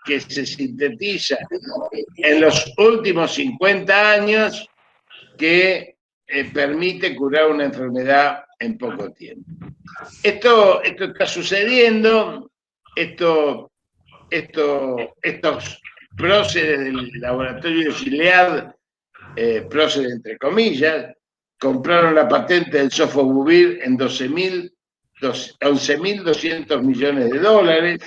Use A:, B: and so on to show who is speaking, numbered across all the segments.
A: que se sintetiza en los últimos 50 años que permite curar una enfermedad en poco tiempo. Esto está sucediendo, estos próceres del laboratorio de Gilead, próceres entre comillas, compraron la patente del Sofosbuvir en 11.200 millones de dólares,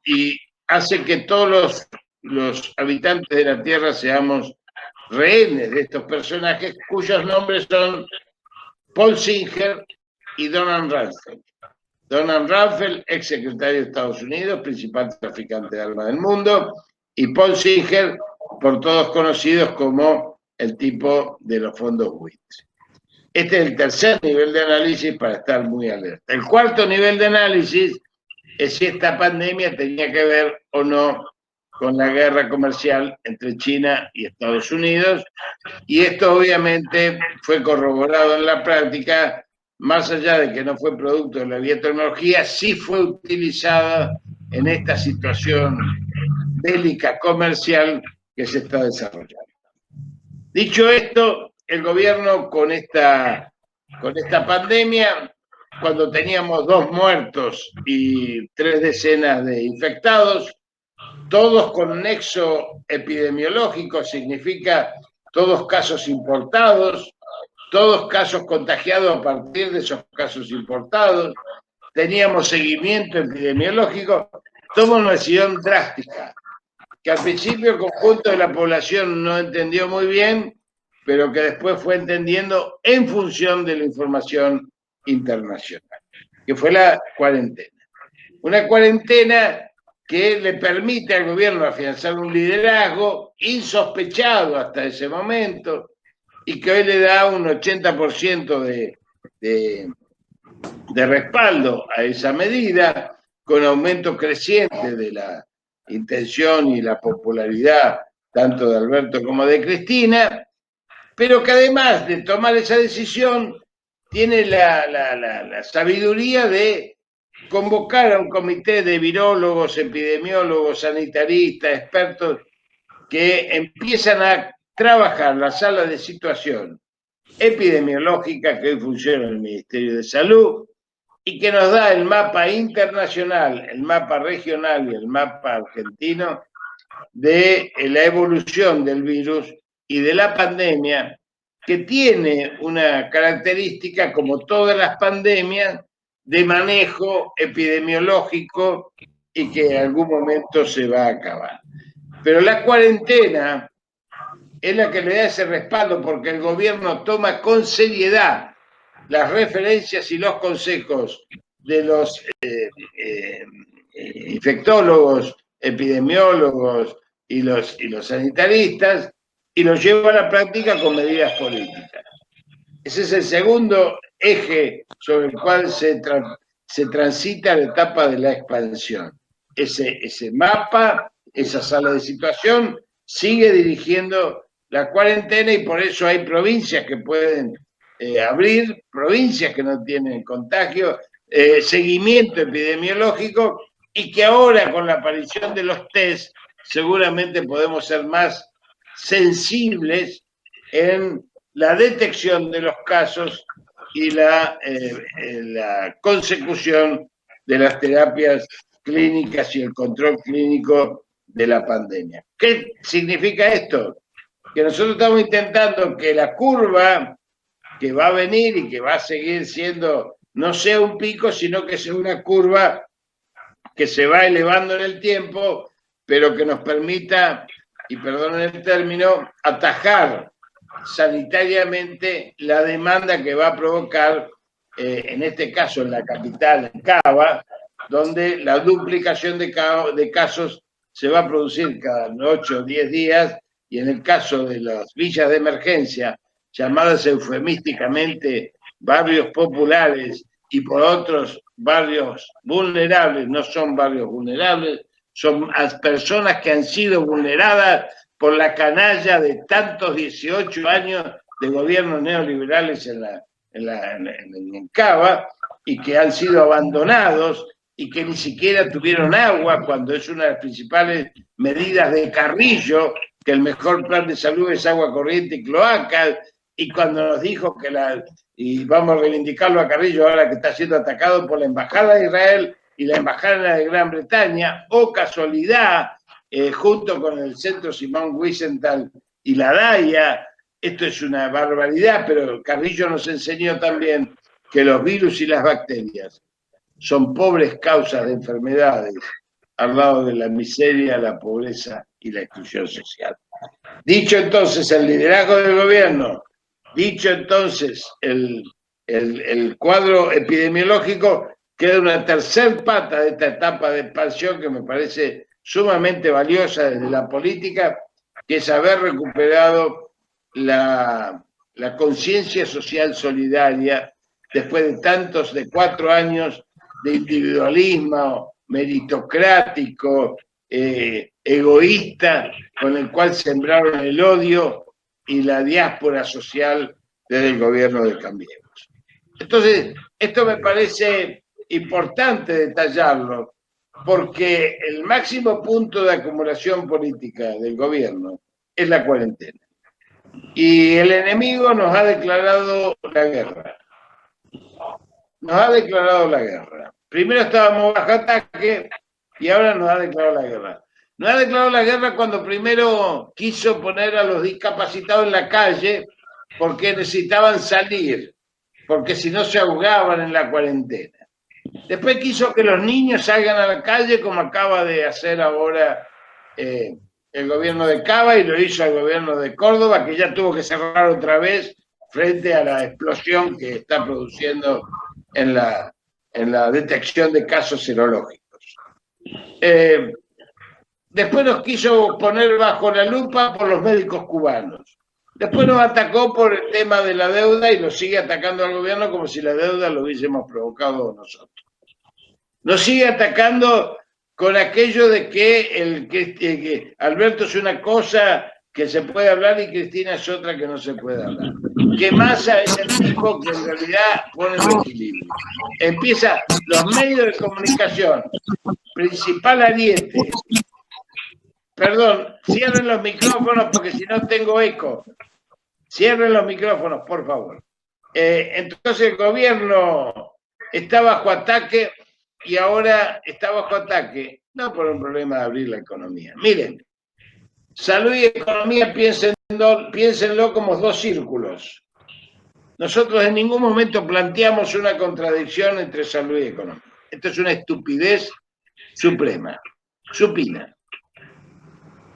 A: y hace que todos los habitantes de la Tierra seamos rehenes de estos personajes cuyos nombres son Paul Singer y Donald Rumsfeld. Donald Rumsfeld, ex secretario de Estados Unidos, principal traficante de armas del mundo, y Paul Singer, por todos conocidos como el tipo de los fondos buitres. Este es el tercer nivel de análisis para estar muy alerta. El cuarto nivel de análisis es si esta pandemia tenía que ver o no con la guerra comercial entre China y Estados Unidos, y esto obviamente fue corroborado en la práctica, más allá de que no fue producto de la biotecnología, sí fue utilizada en esta situación bélica comercial que se está desarrollando. Dicho esto, el gobierno con esta pandemia, cuando teníamos 2 muertos y 3 decenas de infectados, todos con nexo epidemiológico, significa todos casos importados, todos casos contagiados a partir de esos casos importados, teníamos seguimiento epidemiológico, toma una decisión drástica, que al principio el conjunto de la población no entendió muy bien, pero que después fue entendiendo en función de la información internacional, que fue la cuarentena. Una cuarentena que le permite al gobierno afianzar un liderazgo insospechado hasta ese momento y que hoy le da un 80% de respaldo a esa medida, con aumento creciente de la intención y la popularidad tanto de Alberto como de Cristina, pero que además de tomar esa decisión tiene la sabiduría de convocar a un comité de virólogos, epidemiólogos, sanitaristas, expertos, que empiezan a trabajar la sala de situación epidemiológica que hoy funciona en el Ministerio de Salud y que nos da el mapa internacional, el mapa regional y el mapa argentino de la evolución del virus y de la pandemia, que tiene una característica, como todas las pandemias, de manejo epidemiológico y que en algún momento se va a acabar. Pero la cuarentena es la que le da ese respaldo, porque el gobierno toma con seriedad las referencias y los consejos de los infectólogos, epidemiólogos y los sanitaristas, y los lleva a la práctica con medidas políticas. Ese es el segundo eje sobre el cual se transita la etapa de la expansión. Ese mapa, esa sala de situación, sigue dirigiendo la cuarentena, y por eso hay provincias que pueden abrir, provincias que no tienen contagio, seguimiento epidemiológico, y que ahora con la aparición de los test seguramente podemos ser más sensibles en la detección de los casos y la consecución de las terapias clínicas y el control clínico de la pandemia. ¿Qué significa esto? Que nosotros estamos intentando que la curva que va a venir y que va a seguir siendo, no sea un pico, sino que sea una curva que se va elevando en el tiempo, pero que nos permita, y perdonen el término, atajar sanitariamente la demanda que va a provocar, en este caso en la capital, en Cava, donde la duplicación de casos se va a producir cada 8 o 10 días, y en el caso de las villas de emergencia, llamadas eufemísticamente barrios populares, y por otros barrios vulnerables, no son barrios vulnerables, son personas que han sido vulneradas por la canalla de tantos 18 años de gobiernos neoliberales en Cava, y que han sido abandonados y que ni siquiera tuvieron agua, cuando es una de las principales medidas de Carrillo, que el mejor plan de salud es agua corriente y cloacas, y cuando nos dijo que y vamos a reivindicarlo a Carrillo ahora que está siendo atacado por la Embajada de Israel y la Embajada de Gran Bretaña, o casualidad, junto con el Centro Simón Wiesenthal y la DAIA, esto es una barbaridad, pero Carrillo nos enseñó también que los virus y las bacterias son pobres causas de enfermedades al lado de la miseria, la pobreza y la exclusión social. Dicho entonces el liderazgo del gobierno, dicho entonces el cuadro epidemiológico, queda una tercer pata de esta etapa de expansión que me parece sumamente valiosa desde la política, que es haber recuperado la conciencia social solidaria después de 4 años de individualismo meritocrático, egoísta, con el cual sembraron el odio y la diáspora social desde el gobierno de Cambiemos. Entonces, esto me parece importante detallarlo, porque el máximo punto de acumulación política del gobierno es la cuarentena. Y el enemigo nos ha declarado la guerra. Nos ha declarado la guerra. Primero estábamos bajo ataque y ahora nos ha declarado la guerra. Nos ha declarado la guerra cuando primero quiso poner a los discapacitados en la calle porque necesitaban salir, porque si no se ahogaban en la cuarentena. Después quiso que los niños salgan a la calle, como acaba de hacer ahora el gobierno de Cava, y lo hizo el gobierno de Córdoba, que ya tuvo que cerrar otra vez frente a la explosión que está produciendo en la detección de casos serológicos. Después nos quiso poner bajo la lupa por los médicos cubanos. Después nos atacó por el tema de la deuda y nos sigue atacando al gobierno como si la deuda lo hubiésemos provocado nosotros. Nos sigue atacando con aquello de que Alberto es una cosa que se puede hablar y Cristina es otra que no se puede hablar. Que Massa es el tipo que en realidad pone el equilibrio. Empieza los medios de comunicación, principal ariete. Perdón, cierren los micrófonos porque si no tengo eco. Cierren los micrófonos, por favor. Entonces el gobierno está bajo ataque y ahora está bajo ataque, no por un problema de abrir la economía. Miren, salud y economía piénsenlo como 2 círculos. Nosotros en ningún momento planteamos una contradicción entre salud y economía. Esto es una estupidez suprema, supina.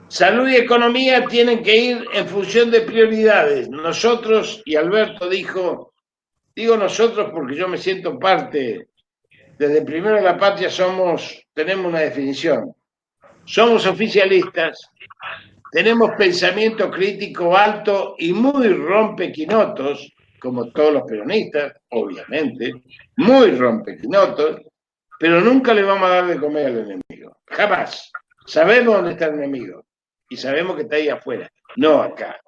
A: Salud y economía tienen que ir en función de prioridades. Nosotros, y Alberto digo nosotros porque yo me siento parte, desde Primero de la Patria tenemos una definición. Somos oficialistas, tenemos pensamiento crítico alto y muy rompequinotos, como todos los peronistas, obviamente, muy rompequinotos, pero nunca le vamos a dar de comer al enemigo. Jamás. Sabemos dónde está el enemigo y sabemos que está ahí afuera, no acá.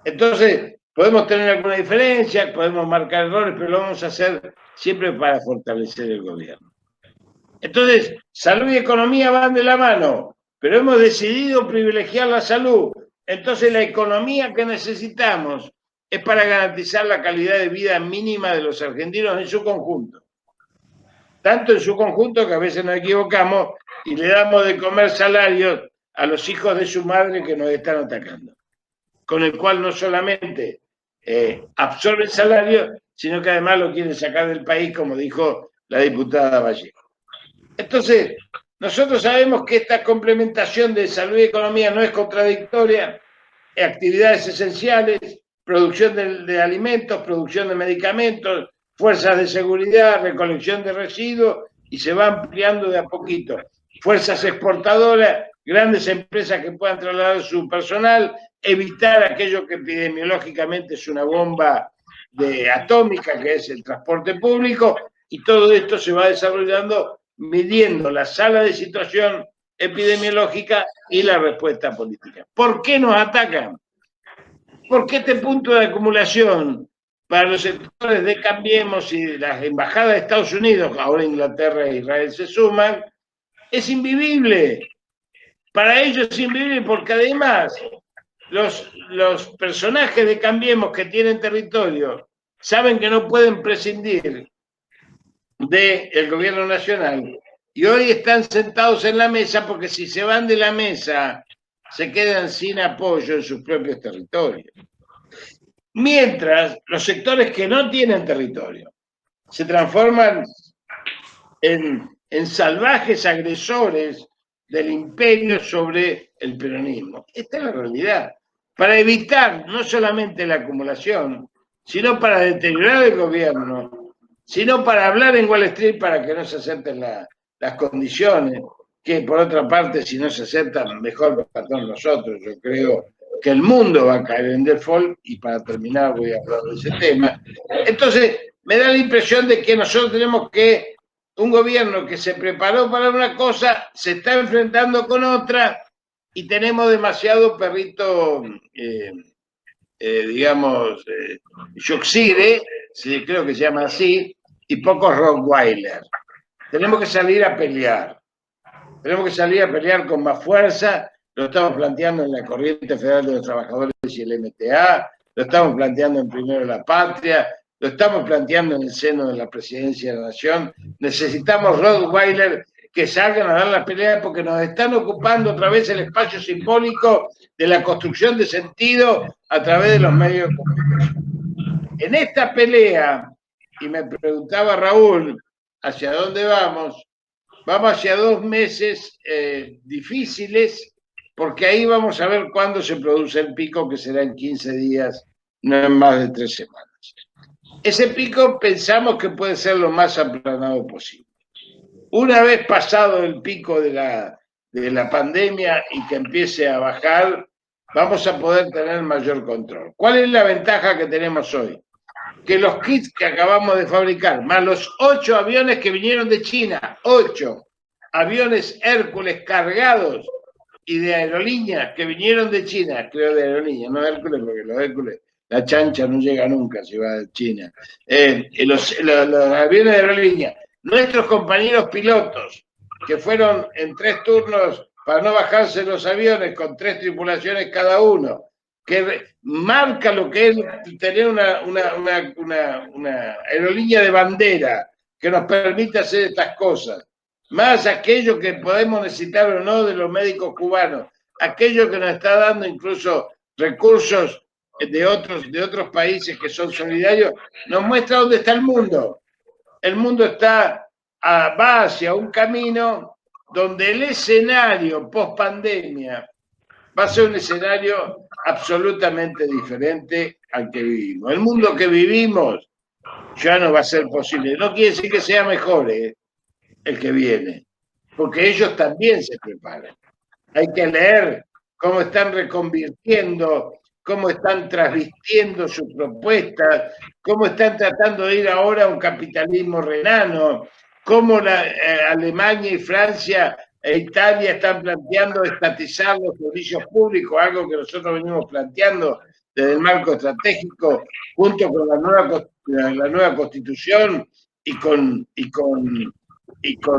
A: Entonces, podemos tener alguna diferencia, podemos marcar errores, pero lo vamos a hacer siempre para fortalecer el gobierno. Entonces, salud y economía van de la mano, pero hemos decidido privilegiar la salud. Entonces, la economía que necesitamos es para garantizar la calidad de vida mínima de los argentinos en su conjunto. Tanto en su conjunto que a veces nos equivocamos y le damos de comer salarios a los hijos de su madre que nos están atacando, con el cual no solamente absorben salario, sino que además lo quieren sacar del país, como dijo la diputada Vallejo. Entonces, nosotros sabemos que esta complementación de salud y economía no es contradictoria, actividades esenciales, producción de alimentos, producción de medicamentos, fuerzas de seguridad, recolección de residuos, y se va ampliando de a poquito. Fuerzas exportadoras, grandes empresas que puedan trasladar su personal, evitar aquello que epidemiológicamente es una bomba atómica, que es el transporte público, y todo esto se va desarrollando midiendo la sala de situación epidemiológica y la respuesta política. ¿Por qué nos atacan? Porque este punto de acumulación para los sectores de Cambiemos y las embajadas de Estados Unidos, ahora Inglaterra e Israel se suman, es invivible. Para ellos es invivible porque además los personajes de Cambiemos que tienen territorio saben que no pueden prescindir del gobierno nacional y hoy están sentados en la mesa porque si se van de la mesa se quedan sin apoyo en sus propios territorios. Mientras los sectores que no tienen territorio se transforman en salvajes agresores del imperio sobre el peronismo. Esta es la realidad. Para evitar no solamente la acumulación, sino para deteriorar el gobierno, sino para hablar en Wall Street para que no se acepten las condiciones, que por otra parte, si no se aceptan, mejor para todos nosotros. Yo creo que el mundo va a caer en default, y para terminar voy a hablar de ese tema. Entonces, me da la impresión de que nosotros tenemos que un gobierno que se preparó para una cosa se está enfrentando con otra y tenemos demasiado perrito, digamos, Yoxire, creo que se llama así, y pocos Rottweiler. Tenemos que salir a pelear. Tenemos que salir a pelear con más fuerza. Lo estamos planteando en la Corriente Federal de los Trabajadores y el MTA, lo estamos planteando en Primero la Patria, lo estamos planteando en el seno de la Presidencia de la Nación. Necesitamos Rottweiler que salgan a dar la pelea porque nos están ocupando otra vez el espacio simbólico de la construcción de sentido a través de los medios de comunicación. En esta pelea, y me preguntaba Raúl, ¿hacia dónde vamos? Vamos hacia 2 meses difíciles, porque ahí vamos a ver cuándo se produce el pico, que será en 15 días, no en más de 3 semanas. Ese pico pensamos que puede ser lo más aplanado posible. Una vez pasado el pico de la pandemia y que empiece a bajar, vamos a poder tener mayor control. ¿Cuál es la ventaja que tenemos hoy? Que los kits que acabamos de fabricar, más los 8 aviones que vinieron de China, 8 aviones Hércules cargados y de aerolíneas que vinieron de China, creo de aerolíneas, no Hércules, porque los Hércules, la chancha no llega nunca si va de China. Los aviones de aerolíneas, nuestros compañeros pilotos, que fueron en 3 turnos para no bajarse los aviones con 3 tripulaciones cada uno, que marca lo que es tener una aerolínea de bandera que nos permite hacer estas cosas, más aquello que podemos necesitar o no de los médicos cubanos, aquello que nos está dando incluso recursos de otros países que son solidarios, nos muestra dónde está el mundo. El mundo va hacia un camino donde el escenario post pandemia va a ser un escenario absolutamente diferente al que vivimos. El mundo que vivimos ya no va a ser posible. No quiere decir que sea mejor el que viene, porque ellos también se preparan. Hay que leer cómo están reconvirtiendo, cómo están transvistiendo sus propuestas, cómo están tratando de ir ahora a un capitalismo renano, cómo Alemania y Francia e Italia están planteando estatizar los servicios públicos, algo que nosotros venimos planteando desde el marco estratégico, junto con la nueva constitución y con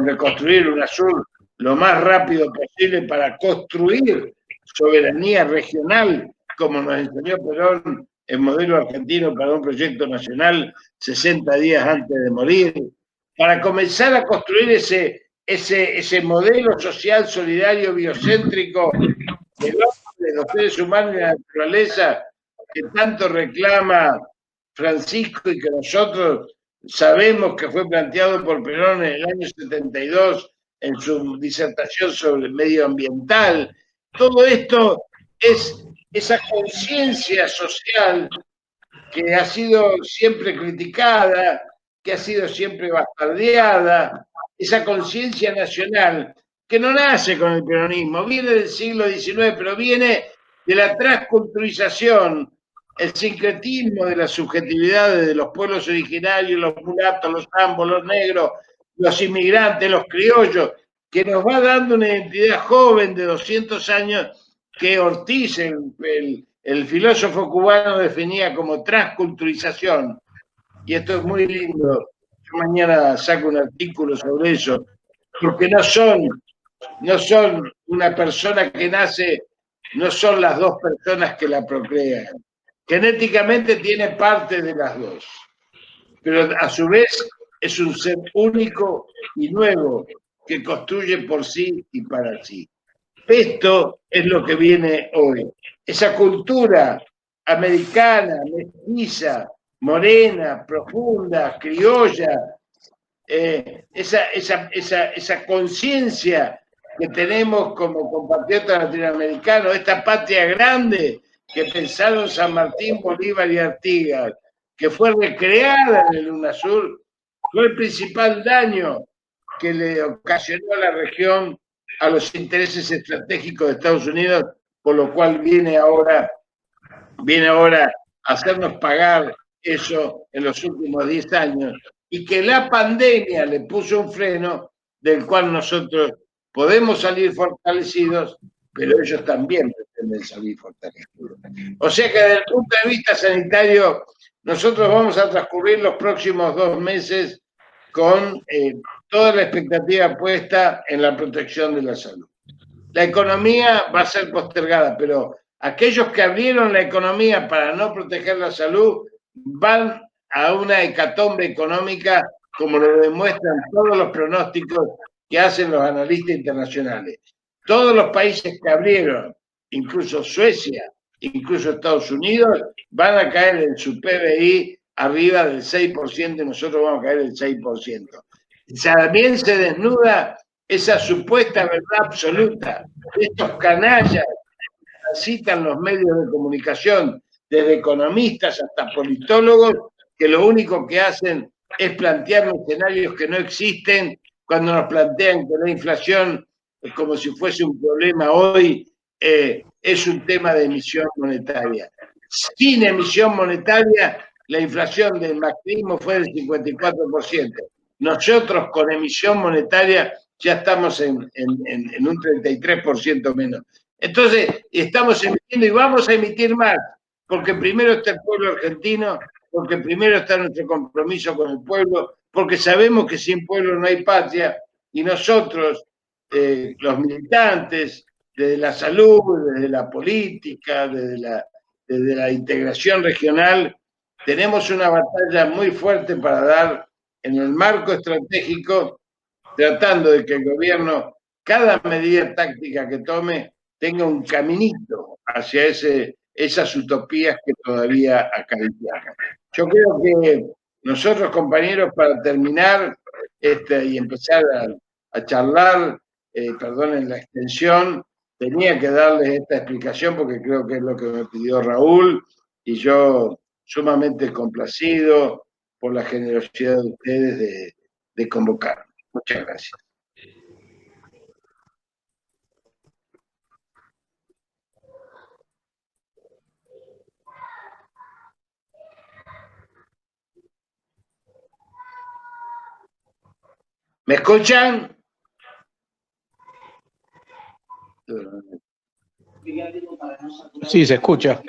A: reconstruir UNASUR lo más rápido posible para construir soberanía regional, como nos enseñó Perón, el modelo argentino para un proyecto nacional 60 días antes de morir, para comenzar a construir ese modelo social, solidario, biocéntrico del hombre, de los seres humanos y la naturaleza que tanto reclama Francisco y que nosotros sabemos que fue planteado por Perón en el año 72 en su disertación sobre el medioambiental. Todo esto es esa conciencia social que ha sido siempre criticada, que ha sido siempre bastardeada, esa conciencia nacional que no nace con el peronismo, viene del siglo XIX, pero viene de la transculturización, el sincretismo de las subjetividades de los pueblos originarios, los mulatos, los ambos, los negros, los inmigrantes, los criollos, que nos va dando una identidad joven de 200 años que Ortiz, el filósofo cubano definía como transculturización, y esto es muy lindo. Yo mañana saco un artículo sobre eso, porque no son una persona que nace, no son las dos personas que la procrean. Genéticamente tiene parte de las dos, pero a su vez es un ser único y nuevo que construye por sí y para sí. Esto es lo que viene hoy. Esa cultura americana, mestiza, morena, profunda, criolla, esa conciencia que tenemos como compatriotas latinoamericanos, esta patria grande que pensaron San Martín, Bolívar y Artigas, que fue recreada en el UNASUR, fue el principal daño que le ocasionó a la región a los intereses estratégicos de Estados Unidos, por lo cual viene ahora a hacernos pagar eso en los últimos 10 años, y que la pandemia le puso un freno del cual nosotros podemos salir fortalecidos, pero ellos también pretenden salir fortalecidos. O sea que desde el punto de vista sanitario, nosotros vamos a transcurrir los próximos 2 meses con toda la expectativa puesta en la protección de la salud. La economía va a ser postergada, pero aquellos que abrieron la economía para no proteger la salud van a una hecatombe económica, como lo demuestran todos los pronósticos que hacen los analistas internacionales. Todos los países que abrieron, incluso Suecia, incluso Estados Unidos, van a caer en su PBI arriba del 6% y nosotros vamos a caer el 6%. También se desnuda esa supuesta verdad absoluta de estos canallas que citan los medios de comunicación, desde economistas hasta politólogos, que lo único que hacen es plantear escenarios que no existen cuando nos plantean que la inflación, como si fuese un problema hoy, es un tema de emisión monetaria. Sin emisión monetaria, la inflación del macrismo fue del 54%. Nosotros con emisión monetaria ya estamos en un 33% menos. Entonces, estamos emitiendo y vamos a emitir más, porque primero está el pueblo argentino, porque primero está nuestro compromiso con el pueblo, porque sabemos que sin pueblo no hay patria, y nosotros, los militantes, desde la salud, desde la política, desde la integración regional, tenemos una batalla muy fuerte para dar en el marco estratégico, tratando de que el gobierno, cada medida táctica que tome, tenga un caminito hacia esas utopías que todavía acariciamos. Yo creo que nosotros, compañeros, para terminar y empezar a charlar, perdonen la extensión, tenía que darles esta explicación porque creo que es lo que me pidió Raúl, y yo sumamente complacido por la generosidad de ustedes de convocar. Muchas gracias. ¿Me escuchan?
B: Sí, se escucha.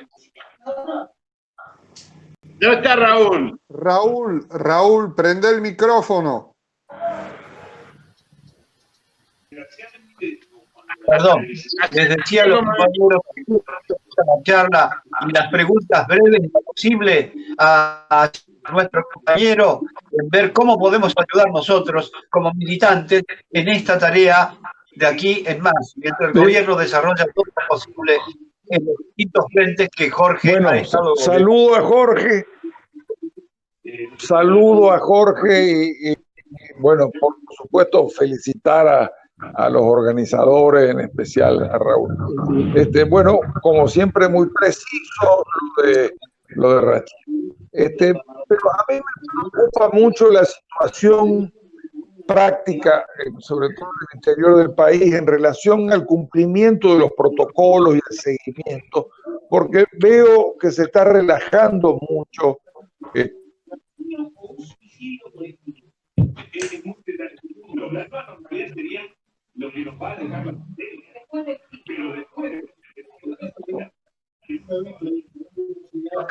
A: ¿Dónde está Raúl?
C: Raúl, prende el micrófono.
B: Perdón, les decía a los compañeros la charla y las preguntas breves y posible a nuestro compañero en ver cómo podemos ayudar nosotros como militantes en esta tarea de aquí en más, mientras el gobierno desarrolla todo lo posible en los distintos frentes que Jorge ha estado.
C: Saludo a Jorge. Saludo a Jorge y bueno, por supuesto, felicitar a los organizadores, en especial a Raúl. Bueno, como siempre, muy preciso lo de Rachi. Pero a mí me preocupa mucho la situación práctica, sobre todo en el interior del país, en relación al cumplimiento de los protocolos y el seguimiento, porque veo que se está relajando mucho.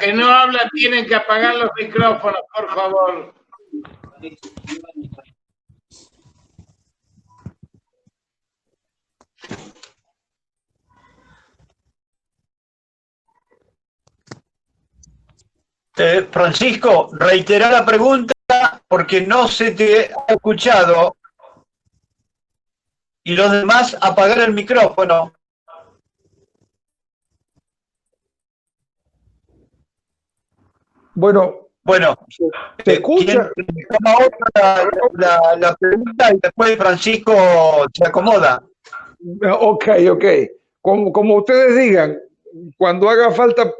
A: que no hablan tienen que apagar los micrófonos, por favor.
B: Francisco, reitera la pregunta porque no se te ha escuchado. Y los demás, apagar el micrófono.
C: Bueno, ¿se escucha?
B: Toma otra la pregunta y después Francisco se acomoda.
C: Ok. Como ustedes digan, cuando haga falta...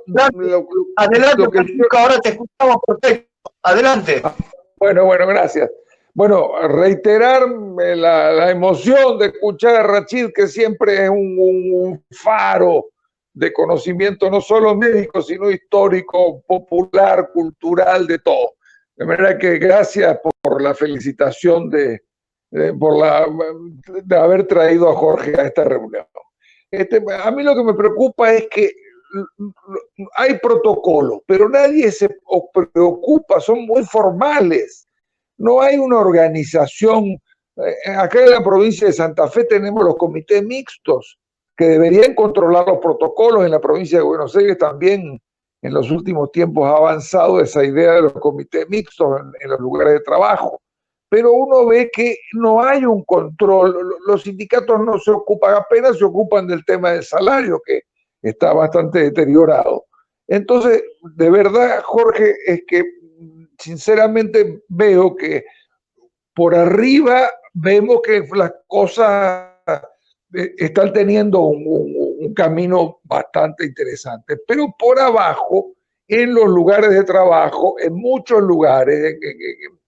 B: Adelante, Francisco, ahora te escuchamos perfecto. Adelante.
C: Bueno, gracias. Bueno, reiterar la emoción de escuchar a Rachid, que siempre es un faro de conocimiento, no solo médico, sino histórico, popular, cultural, de todo. De manera que gracias por la felicitación de haber traído a Jorge a esta reunión. A mí lo que me preocupa es que hay protocolos, pero nadie se preocupa, son muy formales. No hay una organización. Acá en la provincia de Santa Fe tenemos los comités mixtos que deberían controlar los protocolos. En la provincia de Buenos Aires también en los últimos tiempos ha avanzado esa idea de los comités mixtos en los lugares de trabajo. Pero uno ve que no hay un control. Los sindicatos no se ocupan, apenas se ocupan del tema del salario, que está bastante deteriorado. Entonces, de verdad, Jorge, es que sinceramente veo que por arriba vemos que las cosas están teniendo un camino bastante interesante, pero por abajo, en los lugares de trabajo, en muchos lugares,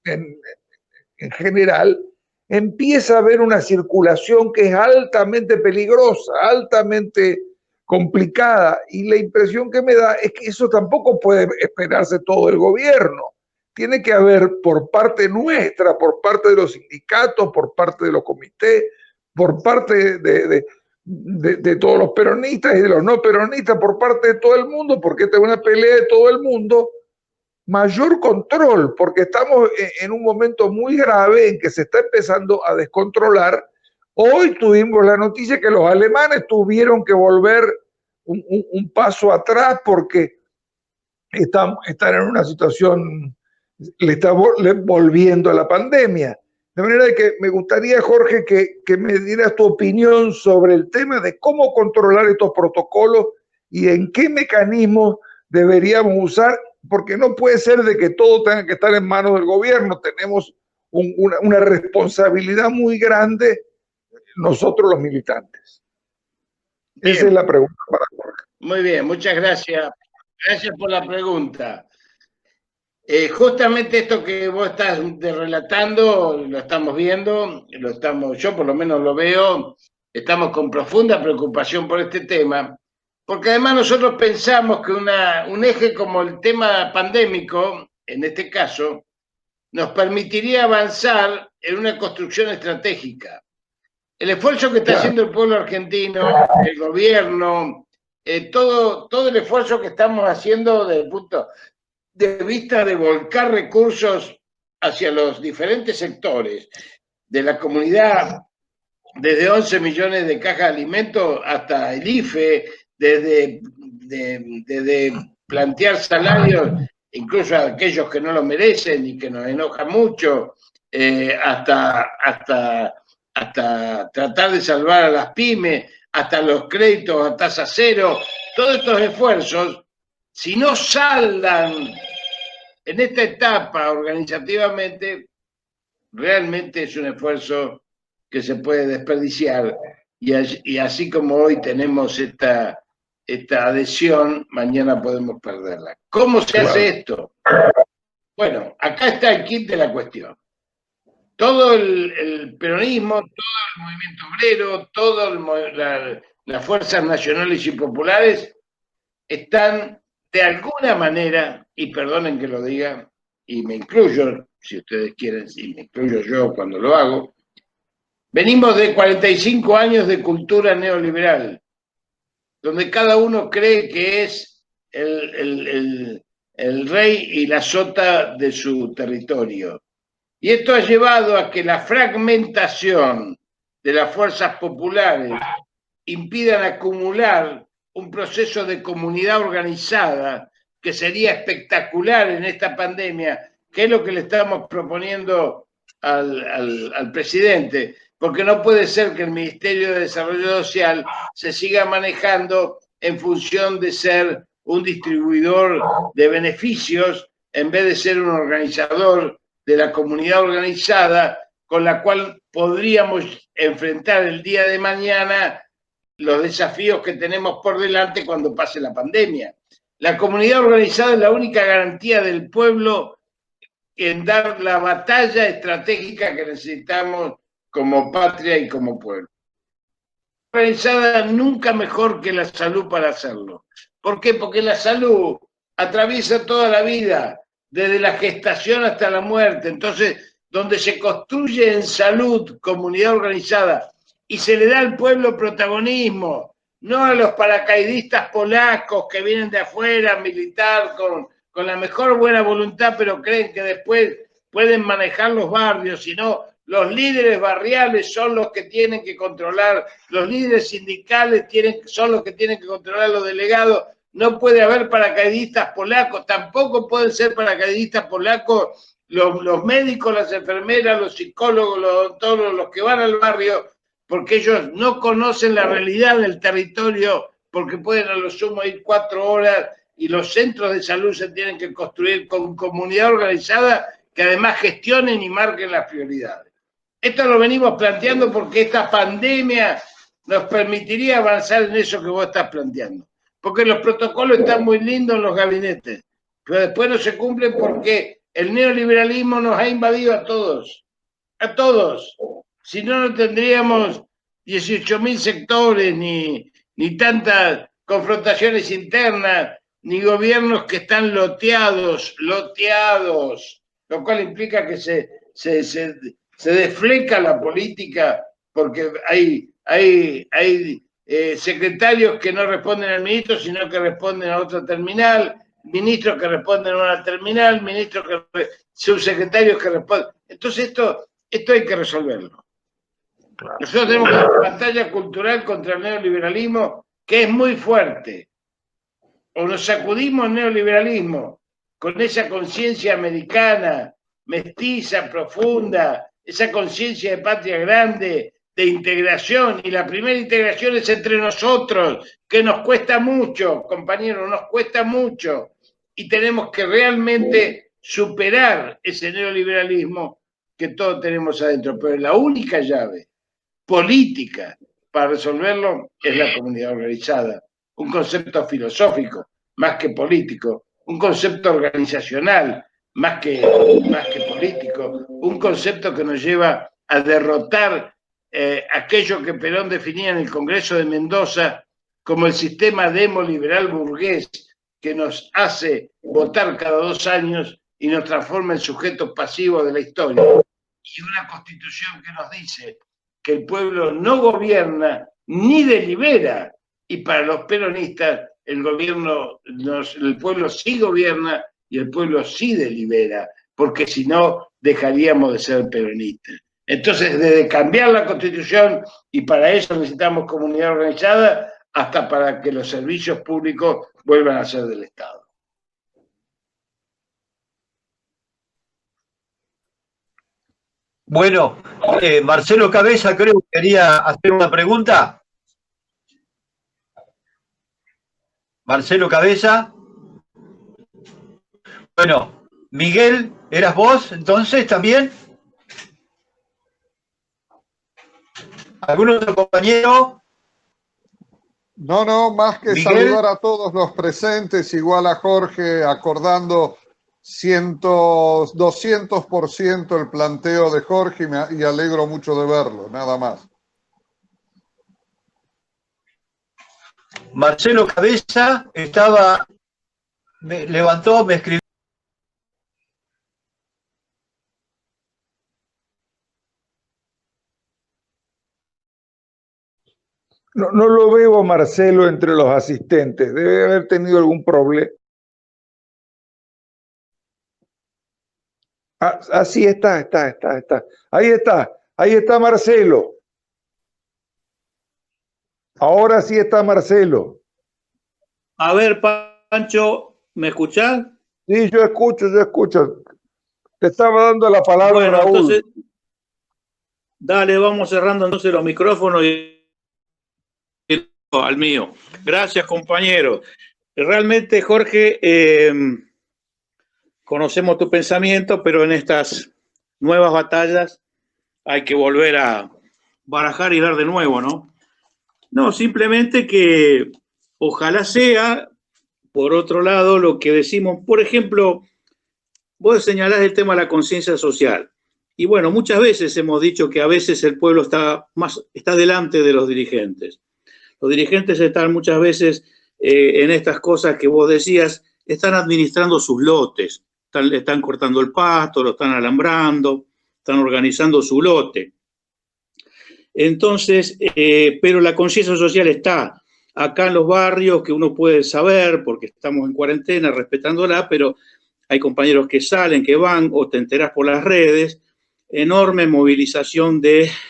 C: en general, empieza a haber una circulación que es altamente peligrosa, altamente complicada, y la impresión que me da es que eso tampoco puede esperarse todo el gobierno. Tiene que haber por parte nuestra, por parte de los sindicatos, por parte de los comités, por parte de todos los peronistas y de los no peronistas, por parte de todo el mundo, porque esta es una pelea de todo el mundo, mayor control, porque estamos en un momento muy grave en que se está empezando a descontrolar. Hoy tuvimos la noticia que los alemanes tuvieron que volver un paso atrás porque están en una situación, le está volviendo a la pandemia. De manera que me gustaría, Jorge, que me dieras tu opinión sobre el tema de cómo controlar estos protocolos y en qué mecanismos deberíamos usar, porque no puede ser de que todo tenga que estar en manos del gobierno. Tenemos una responsabilidad muy grande nosotros los militantes.
A: Bien.
C: Esa es la pregunta para Jorge.
A: Muy bien, muchas gracias. Gracias por la pregunta. Justamente esto que vos estás relatando, lo estamos viendo, yo por lo menos lo veo, estamos con profunda preocupación por este tema, porque además nosotros pensamos que un eje como el tema pandémico, en este caso, nos permitiría avanzar en una construcción estratégica. El esfuerzo que está haciendo el pueblo argentino, el gobierno, todo el esfuerzo que estamos haciendo desde el punto de vista de volcar recursos hacia los diferentes sectores de la comunidad, desde 11 millones de cajas de alimentos hasta el IFE, desde plantear salarios incluso a aquellos que no lo merecen y que nos enoja mucho, hasta tratar de salvar a las pymes, hasta los créditos a tasa cero. Todos estos esfuerzos, si no saldan en esta etapa organizativamente, realmente es un esfuerzo que se puede desperdiciar, y así como hoy tenemos esta adhesión, mañana podemos perderla. ¿Cómo se hace esto? Bueno, acá está el kit de la cuestión. Todo el peronismo, todo el movimiento obrero, todas las fuerzas nacionales y populares están de alguna manera, y perdonen que lo diga, y me incluyo, si ustedes quieren, y me incluyo yo cuando lo hago, venimos de 45 años de cultura neoliberal, donde cada uno cree que es el el rey y la sota de su territorio. Y esto ha llevado a que la fragmentación de las fuerzas populares impidan acumular un proceso de comunidad organizada que sería espectacular en esta pandemia, que es lo que le estamos proponiendo al presidente, porque no puede ser que el Ministerio de Desarrollo Social se siga manejando en función de ser un distribuidor de beneficios en vez de ser un organizador de la comunidad organizada con la cual podríamos enfrentar el día de mañana los desafíos que tenemos por delante cuando pase la pandemia. La comunidad organizada es la única garantía del pueblo en dar la batalla estratégica que necesitamos como patria y como pueblo. Organizada nunca mejor que la salud para hacerlo. ¿Por qué? Porque la salud atraviesa toda la vida, desde la gestación hasta la muerte. Entonces, donde se construye en salud comunidad organizada y se le da al pueblo protagonismo, no a los paracaidistas polacos que vienen de afuera, militar, con la mejor buena voluntad, pero creen que después pueden manejar los barrios, sino los líderes barriales son los que tienen que controlar, los líderes sindicales son los que tienen que controlar los delegados. No puede haber paracaidistas polacos, tampoco pueden ser paracaidistas polacos los médicos, las enfermeras, los psicólogos, los odontólogos, los que van al barrio, porque ellos no conocen la realidad del territorio, porque pueden a lo sumo ir 4 horas y los centros de salud se tienen que construir con comunidad organizada que además gestionen y marquen las prioridades. Esto lo venimos planteando porque esta pandemia nos permitiría avanzar en eso que vos estás planteando. Porque los protocolos están muy lindos en los gabinetes, pero después no se cumplen porque el neoliberalismo nos ha invadido a todos. A todos. Si no, no tendríamos 18.000 sectores, ni tantas confrontaciones internas, ni gobiernos que están loteados, lo cual implica que se desfleca la política porque hay secretarios que no responden al ministro, sino que responden a otra terminal, ministros que responden a una terminal, subsecretarios que responden. Entonces esto hay que resolverlo. Claro. Nosotros tenemos una batalla cultural contra el neoliberalismo que es muy fuerte. O nos sacudimos el neoliberalismo con esa conciencia americana, mestiza, profunda, esa conciencia de patria grande, de integración, y la primera integración es entre nosotros, que nos cuesta mucho, compañeros, nos cuesta mucho, y tenemos que realmente superar ese neoliberalismo que todos tenemos adentro, pero la única llave política para resolverlo es la comunidad organizada, un concepto filosófico más que político, un concepto organizacional más que político, un concepto que nos lleva a derrotar aquello que Perón definía en el Congreso de Mendoza como el sistema demoliberal burgués que nos hace votar cada 2 años y nos transforma en sujetos pasivos de la historia. Y una constitución que nos dice que el pueblo no gobierna ni delibera, y para los peronistas el pueblo sí gobierna y el pueblo sí delibera, porque si no dejaríamos de ser peronistas. Entonces, desde cambiar la Constitución, y para eso necesitamos comunidad organizada, hasta para que los servicios públicos vuelvan a ser del Estado.
B: Bueno, Marcelo Cabeza creo que quería hacer una pregunta. Marcelo Cabeza. Bueno, Miguel, ¿eras vos entonces también? ¿Algún otro compañero?
D: No, más que
B: Miguel.
D: Saludar a todos los presentes, igual a Jorge, acordando 200% el planteo de Jorge y alegro mucho de verlo, nada más.
B: Marcelo Cabeza levantó, me escribió.
C: No lo veo a Marcelo entre los asistentes. Debe haber tenido algún problema. Así está. Ahí está Marcelo. Ahora sí está Marcelo.
E: A ver, Pancho, ¿me escuchás?
C: Sí, yo escucho. Te estaba dando la palabra,
E: bueno,
C: Raúl.
E: Entonces, dale, vamos cerrando entonces los micrófonos y al mío. Gracias, compañero. Realmente, Jorge, conocemos tu pensamiento, pero en estas nuevas batallas hay que volver a barajar y dar de nuevo, ¿no? No, simplemente que ojalá sea, por otro lado, lo que decimos, por ejemplo, vos señalás el tema de la conciencia social. Y bueno, muchas veces hemos dicho que a veces el pueblo está delante de los dirigentes. Los dirigentes están muchas veces en estas cosas que vos decías, están administrando sus lotes, están cortando el pasto, lo están alambrando, están organizando su lote. Entonces, pero la conciencia social está acá en los barrios, que uno puede saber, porque estamos en cuarentena, respetándola, pero hay compañeros que salen, que van, o te enterás por las redes, enorme movilización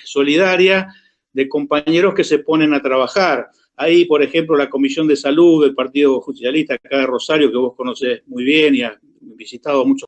E: solidaria de compañeros que se ponen a trabajar. Ahí, por ejemplo, la Comisión de Salud del Partido Justicialista acá de Rosario, que vos conocés muy bien y has visitado muchos